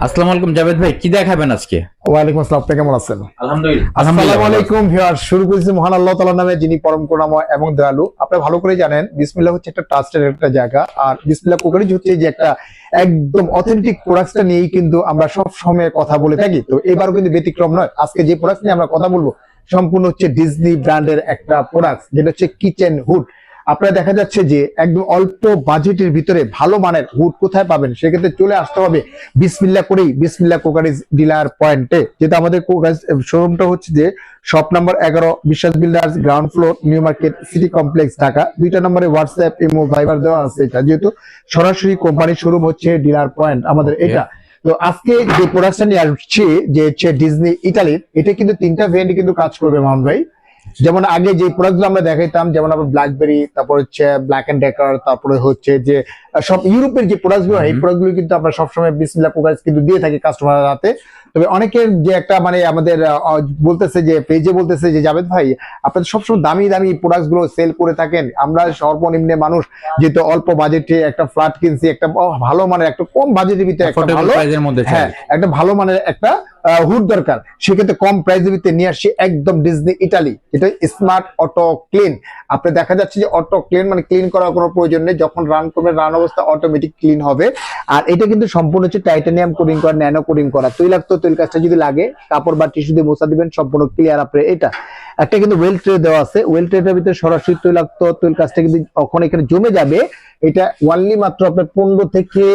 আসসালামু আলাইকুম জাভেদ ভাই, কি দেখাবেন আজকে? ওয়ালাইকুম আসসালাম, আপনি কেমন আছেন? আলহামদুলিল্লাহ। আসসালামু আলাইকুম ভিউয়ার, শুরু করেছি মহান আল্লাহ তাআলার নামে, যিনি পরম করুণাময় এবং দয়ালু। আপনারা ভালো করে জানেন বিসমিল্লাহ হচ্ছে একটা ট্রাস্টেড একটা জায়গা, আর বিসমিল্লাহ কুকারিজ হচ্ছে যে একটা একদম অথেন্টিক প্রোডাক্টটা নিয়েই কিন্তু আমরা সব সময় কথা বলে থাকি। তো এবারও কিন্তু ব্যতিক্রম নয়। আজকে যে প্রোডাক্ট নিয়ে আমরা কথা বলবো সম্পূর্ণ হচ্ছে ডিজনি ব্র্যান্ডের একটা প্রোডাক্ট, যেটা হচ্ছে কিচেন হুড। আপনারা দেখা যাচ্ছে যে একদম অল্প বাজেটের ভিতরে ভালো মানের হুড কোথায় পাবেন, সেক্ষেত্রে চলে আসতে হবে বিসমিল্লাহ করেই বিসমিল্লাহ কুকারিজ ডিলার পয়েন্টে। যেটা আমাদের শোরুমটা হচ্ছে যে শপ নাম্বার 11, বিশ্বাস builders, ground floor, new market city complex, Dhaka. 2টা নম্বরে হোয়াটসঅ্যাপ, ইমো, ভাইবার দেওয়া আছে। এটা যেহেতু সরাসরি কোম্পানির শোরুম হচ্ছে ডিলার পয়েন্ট আমাদের এটা। তো আজকে যে প্রোডাকশন নিয়ে আসছি যে হচ্ছে ডিজনি ইটালির, এটা কিন্তু 3টা ভেরিয়েন্টে কিন্তু কাজ করবে মামুন ভাই। যেমন আগে যে প্রোডাক্টগুলো আমরা দেখাইতাম, যেমন আমরা ব্ল্যাকবেরি, তারপর হচ্ছে ব্ল্যাক এন্ড ডেকার, তারপরে হচ্ছে যে সব ইউরোপের যে প্রোডাক্টগুলো, এই প্রোডাক্টগুলো কিন্তু আমরা সবসময় বিসমিল্লাহ কুকারিজ কিন্তু দিয়ে থাকি কাস্টমারের হাতে। তবে অনেকের যে একটা মানে আমাদের বলতেছে যে পেজে বলতেছে যে জাভেদ ভাই আপনাদের সবসময় দামি দামি প্রোডাক্ট গুলো সেল করে থাকেন, আমরা সর্বনিম্নে মানুষ, যেহেতু অল্প বাজেটে একটা ফ্ল্যাট কিনছি, একটা ভালো মানের একটা কম বাজেটের ভিতরে একটা ভালো একটা ভালো মানের একটা হুড দরকার, সেক্ষেত্রে কম প্রাইসের ভিতরে নিয়ে আসছি একদম ডিজনি ইটালি। এটা স্মার্ট অটো ক্লিন। আপনি দেখা যাচ্ছে যে অটো ক্লিন মানে ক্লিন করার কোনো প্রয়োজন নেই, যখন রান করবে রান অবস্থা অটোমেটিক ক্লিন হবে। আর এটা কিন্তু সম্পূর্ণ হচ্ছে টাইটানিয়াম কোটিং করা, ন্যানো কোটিং করা। তৈলাক্ত তৈল কাজটা যদি লাগে কাপড় বা টিস্যু দিয়ে মোছা দিবেন, সম্পূর্ণ ক্লিয়ার। আপনার এটা একটা কিন্তু ওয়েল ট্রে দেওয়া আছে, ওয়েল ট্রেটার ভিতরে সরাসরি তৈলাক্ত তৈল কাজটা কিন্তু ওখানে এখানে জমে যাবে। এটা ওয়ানলি মাত্র আপনার 10 থেকে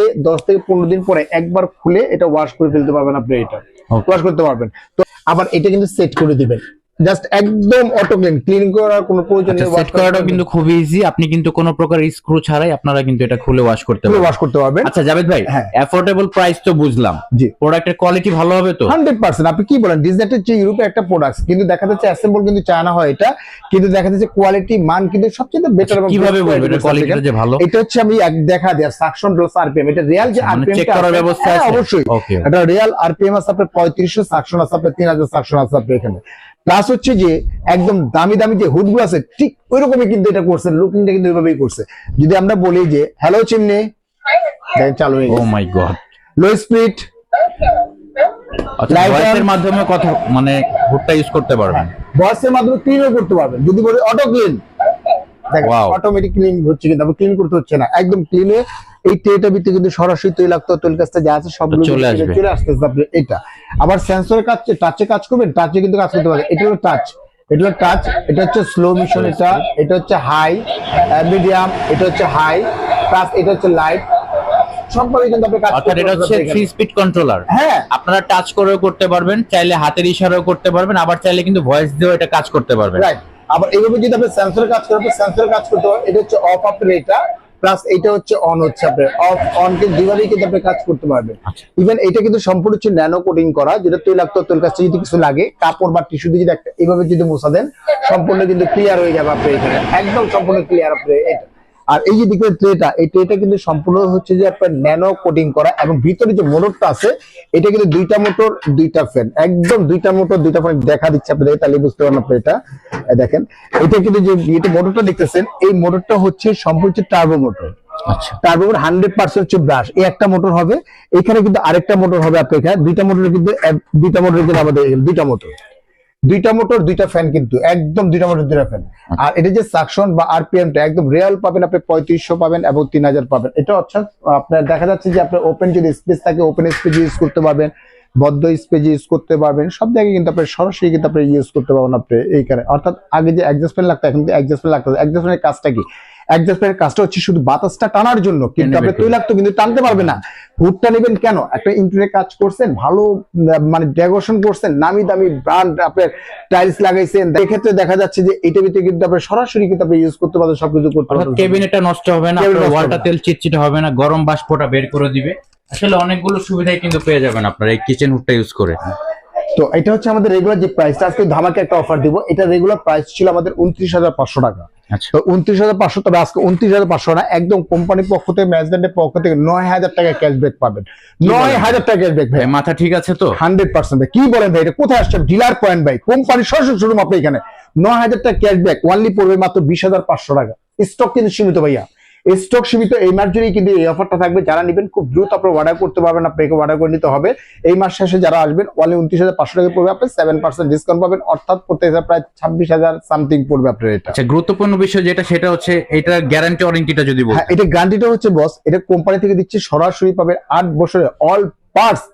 15 দিন পরে একবার খুলে এটা ওয়াশ করে ফেলতে পারবেন। আপনি এটা ওয়াশ করতে পারবেন। তো আবার এটা কিন্তু সেট করে দিবেন, জাস্ট একদম অটো ক্লিন, ক্লিন করার কোনো প্রয়োজন নেই। সেট করাটা কিন্তু খুব ইজি, আপনি কিন্তু কোনো প্রকার স্ক্রু ছাড়াই আপনারা কিন্তু এটা খুলে ওয়াশ করতে পারবেন। আচ্ছা জাভেদ ভাই, অ্যাফোর্ডেবল প্রাইস তো বুঝলাম, জি প্রোডাক্টের কোয়ালিটি ভালো হবে তো 100%? আপনি কি বলেন, ডিজনি হচ্ছে ইউরোপে একটা প্রোডাক্ট, কিন্তু দেখা যাচ্ছে অ্যাসেম্বল কিন্তু চায়না হয় এটা, কিন্তু দেখা যাচ্ছে কোয়ালিটি মান কিন্তু সবচেয়ে বেটার। এবং কিভাবে বলবেন এটা কোয়ালিটিটা যে ভালো? এটা হচ্ছে আমি এক দেখা দেয়া সাকশন প্লাস আরপিএম, এটা রিয়েল যে আরপিএম চেক করার ব্যবস্থা আছে অবশ্যই। এটা রিয়েল আরপিএম আছে আপনার 3500, সাকশন আছে আপনার 3000 সাকশন আছে আপনার এখানে। প্লাস হচ্ছে যে একদম দামি দামি যে হুড গুলো আছে ঠিক ওইরকমই কিন্তু এটা করছে, লুকিংটা কিন্তু ওইভাবেই করছে। যদি আমরা বলি যে হ্যালো চিমনি, দেখেন চালু হয়ে গেছে। ও মাই গড, লো স্পিড লাইটের মাধ্যমে কথা মানে হুডটা ইউজ করতে পারবেন, ভয়েসের মাধ্যমে ক্লিনও করতে পারবেন। যদি বলি অটো ক্লিন, দেখেন অটোমেটিক ক্লিন হচ্ছে, কিন্তু আপনি ক্লিন করতে হচ্ছে না, একদম ক্লিনে। এই ট্রেটার ভিতরে কিন্তু সরাসরি তৈলাক্ত তৈল কাজটা যা আছে সবগুলো চলে আসতেছে আপনি এটা। আবার সেন্সরের কাজ, টাচে কাজ করবেন, টাচে কিন্তু কাজ করতে পারবেন। এটা হলো টাচ, এটা হলো টাচ, এটা হচ্ছে স্লো মিশন, এটা হচ্ছে হাই, মিডিয়াম, এটা হচ্ছে হাই, প্লাস এটা হচ্ছে লাইট। সবভাবে কিন্তু আপনি কাজ করতে পারবেন। এটা হচ্ছে 3 স্পিড কন্ট্রোলার। হ্যাঁ, আপনারা টাচ করেও করতে পারবেন, চাইলে হাতের ইশারাও করতে পারবেন, আবার চাইলে কিন্তু ভয়েস দিয়েও এটা কাজ করতে পারবেন। রাইট। আবার এইভাবে যদি আপনি সেন্সরের কাজ করেন, সেন্সরের কাজ করতে পারবেন। এটা হচ্ছে অফ আপনার এটা, প্লাস এটা হচ্ছে অন হচ্ছে আপনার অফ অন, কিন্তু দুইভাবেই কিন্তু আপনি কাজ করতে পারবেন। ইভেন এটা কিন্তু সম্পূর্ণ হচ্ছে ন্যানো কোটিং করা, যেটা তৈলাক্ত তৈল কাজটা যদি কিছু লাগে কাপড় বা টিস্যু দিয়ে যদি একটা এইভাবে যদি মোছা দেন, সম্পূর্ণ কিন্তু ক্লিয়ার হয়ে যাবে আপনার এখানে, একদম সম্পূর্ণ ক্লিয়ার আপনার এটা। আর এই যে দিকের ট্রেটা, এই ট্রেটা কিন্তু সম্পূর্ণ হচ্ছে যে আপনার ন্যানো কোটিং করা, এবং ভিতরে যে মোটরটা আছে এটা কিন্তু 2টা মোটর 2টা ফ্যান, একদম 2টা মোটর 2টা ফ্যান দেখা দিচ্ছে আপনাদের, তাহলে বুঝতে পারবেন আপনি এটা। দেখেন এটা কিন্তু যে এটা মোটরটা দেখতেছেন, এই মোটরটা হচ্ছে সম্পূর্ণ টার্বো মোটর। আচ্ছা, টার্বো মোটর 100% হচ্ছে ব্রাশ। এই একটা মোটর হবে, এখানে কিন্তু আরেকটা মোটর হবে আপনার এখানে। 2টা মোটর কিন্তু 2টা মোটর কিন্তু আমাদের 2টা মোটর 2টা ফ্যান, কিন্তু একদম 2টা মোটর 2টা ফ্যান। আর এটা যে সাকশন বা আরপিএমটা একদম রিয়েল পাবেন আপনি, 3500 পাবেন এবং 3000 পাবেন। এটা হচ্ছে আপনার দেখা যাচ্ছে যে আপনার ওপেন যদি স্পেস থাকে ওপেন স্পেস ইউজ করতে পারবেন, বদ্ধ স্পেস ইউজ করতে পারবেন, সব জায়গায় কিন্তু আপনি সরাসরি কিন্তু আপনি ইউজ করতে পারবেন আপনি এইখানে। অর্থাৎ আগে যে অ্যাডজাস্টমেন্ট লাগতো, এখন অ্যাডজাস্টমেন্ট লাগতো। অ্যাডজাস্টমেন্টের কাজটা কি? অ্যাডজাস্টমেন্টের কাজটা হচ্ছে শুধু বাতাসটা টানার জন্য, কিন্তু আপনি তৈলাক্ত কিন্তু টানতে পারবে না। হুডটা নেবেন কেন? একটা ইন্টেরিয়র কাজ করছেন, ভালো মানে ডেকোরেশন করছেন, নামি দামি ব্র্যান্ড আপনার টাইলস লাগাইছেন, এক্ষেত্রে দেখা যাচ্ছে যে এটা ভিতরে কিন্তু আপনি সরাসরি কিন্তু আপনি ইউজ করতে পারবেন, সবকিছু করতে পারবেন। কেবিনেটটা নষ্ট হবে না, ওয়ালটা তেল চিটচিটে হবে না, গরম বাষ্পটা বের করে দিবে। আসলে অনেকগুলো সুবিধাই কিন্তু পেয়ে যাবেন আপনারা এই কিচেন হুডটা ইউজ করে। তো এটা হচ্ছে আমাদের রেগুলার যে প্রাইসটা, আজকে ধামাকে একটা অফার দিব। এটা রেগুলার প্রাইস ছিল আমাদের 29,500 টাকা। তো 29,500, তবে আজকে 29,500 না, একদম কোম্পানির পক্ষ থেকে ম্যানেজমেন্টের পক্ষ থেকে 9,000 টাকা ক্যাশব্যাক পাবেন। 9,000 টাকা ক্যাশব্যাক ভাই, মাথা ঠিক আছে তো? 100% ভাই। কি বলেন ভাই, এটা কোথায় আসছে? ডিলার পয়েন্ট ভাই, কোম্পানির সরাসরি শোরুম আপনি এখানে। 9,000 টাকা ক্যাশব্যাক, ওয়ানলি পড়বে মাত্র 20,500 টাকা। স্টক কিন্তু সীমিত ভাইয়া, স্টক সীমিত, এই মাস জুড়েই কিন্তু এই অফারটা থাকবে। যারা নেবেন খুব দ্রুত আপনারা অর্ডার করতে পারবেন, আপনাকে অর্ডার করে নিতে হবে। এই মাস শেষে যারা আসবেন অনলি 29,500 টাকা পড়বে, আপনি 7% ডিসকাউন্ট পাবেন, অর্থাৎ প্রত্যেক প্রায় 26,000 সামথিং পড়বে আপনার এটা। আচ্ছা, গুরুত্বপূর্ণ বিষয় যেটা সেটা হচ্ছে এটার গ্যারান্টি ওয়ারেন্টিটা যদি বলেন। হ্যাঁ, এটা গ্যারান্টিটা হচ্ছে বস, এটা কোম্পানি থেকে দিচ্ছে, সরাসরি পাবেন 8 বছরের অল পার্টস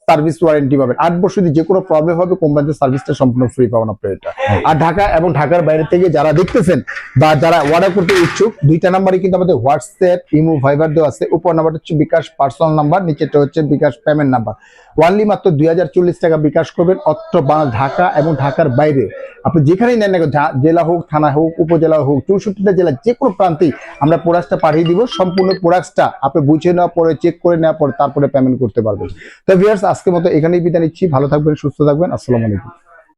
সার্ভিস ওয়ারেন্টি পাবেন। 8 বছর যদি যে কোনো প্রবলেম হবে কোম্পানিতে সার্ভিসটা সম্পূর্ণ ফ্রি পাবেন আপনার এটা। আর ঢাকা এবং ঢাকার বাইরে থেকে যারা দেখতেছেন বা যারা অর্ডার করতে ইচ্ছুক, দুইটা নাম্বারই কিন্তু আমাদের হোয়াটসঅ্যাপ, ইমো, ভাইবার দেওয়া আছে। উপর নাম্বারটা হচ্ছে বিকাশ পার্সোনাল নাম্বার, নিচেটা হচ্ছে বিকাশ পেমেন্ট নাম্বার। ওয়ানলি মাত্র 2040 টাকা বিকাশ করবেন। অত্র ঢাকা এবং ঢাকার বাইরে আপনি যেখানেই নেন না, জেলা হোক, থানা হোক, উপজেলা হোক, 64টা জেলা যে কোনো প্রান্তেই আমরা প্রোডাক্টটা পাঠিয়ে দিব। সম্পূর্ণ প্রোডাক্টটা আপনি বুঝে নেওয়ার পরে, চেক করে নেওয়ার পরে তারপরে পেমেন্ট করতে পারবেন। তো ভিউয়ার্স, আজকের মতো এখানেই বিদায় নিচ্ছি। ভালো থাকবেন, সুস্থ থাকবেন। আসসালামু আলাইকুম।